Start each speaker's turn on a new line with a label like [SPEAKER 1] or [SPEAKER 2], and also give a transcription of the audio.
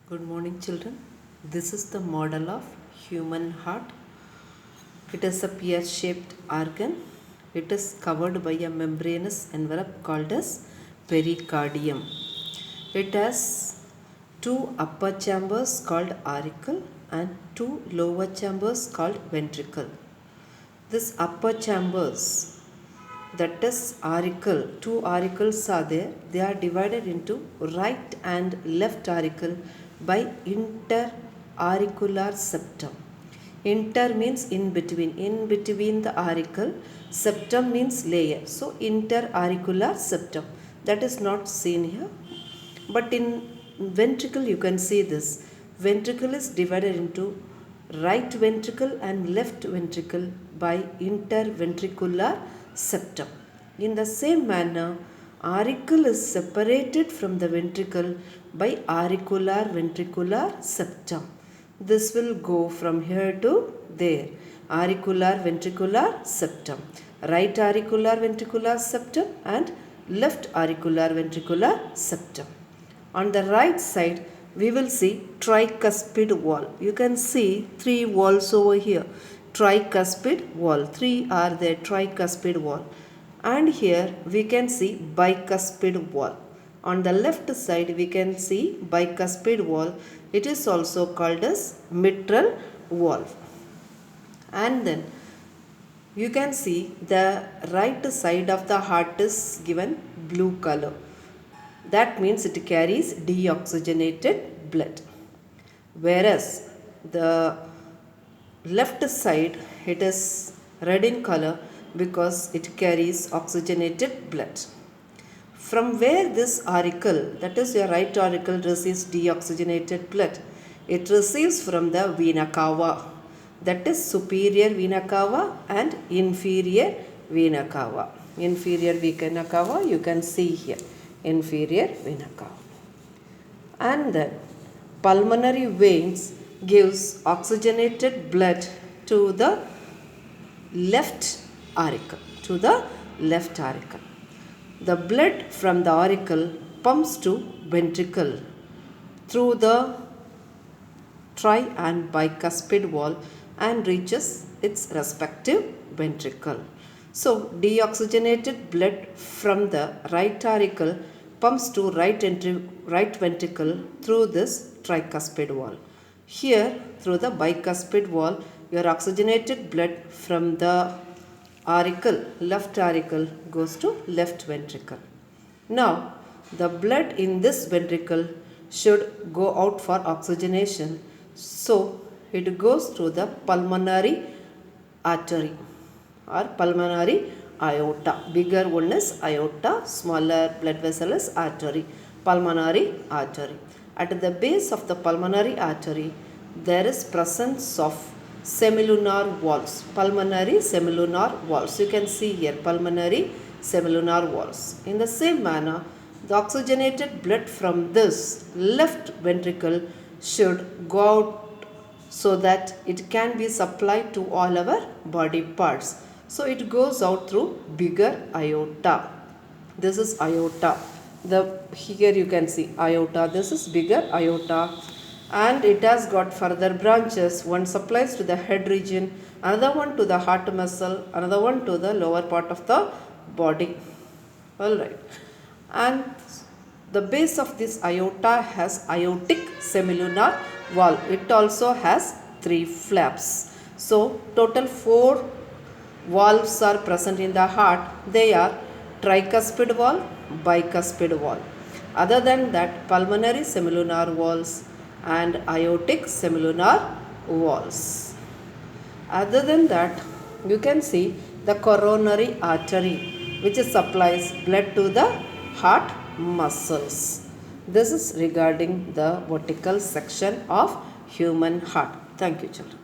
[SPEAKER 1] Good morning, children. This is the model of human heart. It is a pear-shaped organ. It is covered by a membranous envelope called as pericardium. It has two upper chambers called auricle and two lower chambers called ventricle. This upper chambers, that is auricle, two auricles are there. They are divided into right and left auricle by interauricular septum. Inter means in between the auricle. Septum means layer. So interauricular septum, that is not seen here. But in ventricle you can see this. Ventricle is divided into right ventricle and left ventricle by interventricular septum. In the same manner, auricle is separated from the ventricle by auricular ventricular septum. This will go from here to there. Auricular ventricular septum, right auricular ventricular septum and left auricular ventricular septum. On the right side, we will see tricuspid wall. You can see three walls over here. Tricuspid wall. Three are there, tricuspid wall. And here we can see bicuspid wall. On the left side we can see bicuspid wall. It is also called as mitral valve. And then you can see the right side of the heart is given blue color. That means it carries deoxygenated blood. Whereas the left side, it is red in color because it carries oxygenated blood. From where this auricle, that is your right auricle, receives deoxygenated blood, it receives from the vena cava. That is superior vena cava and inferior vena cava. Inferior vena cava you can see here. Inferior vena cava. And then pulmonary veins gives oxygenated blood to the left auricle. The blood from the auricle pumps to ventricle through the tri and bicuspid wall and reaches its respective ventricle. So deoxygenated blood from the right auricle pumps to right ventricle through this tricuspid wall. Here through the bicuspid wall, your oxygenated blood from the auricle, left auricle, goes to left ventricle. Now the blood in this ventricle should go out for oxygenation. So it goes through the pulmonary artery or pulmonary aorta. Bigger one is aorta, smaller blood vessel is artery, pulmonary artery. At the base of the pulmonary artery, there is presence of semilunar walls, pulmonary semilunar walls. You can see here pulmonary semilunar walls. In the same manner, the oxygenated blood from this left ventricle should go out so that it can be supplied to all our body parts. So it goes out through bigger aorta. This is aorta. Here you can see aorta. This is bigger aorta. And it has got further branches. One supplies to the head region, another one to the heart muscle, another one to the lower part of the body. Alright. And the base of this aorta has aortic semilunar valve. It also has 3 flaps. So total 4 valves are present in the heart. They are tricuspid valve, bicuspid valve. Other than that, pulmonary semilunar valves and aortic semilunar valves. Other than that, you can see the coronary artery, which supplies blood to the heart muscles. This is regarding the vertical section of human heart. Thank you, children.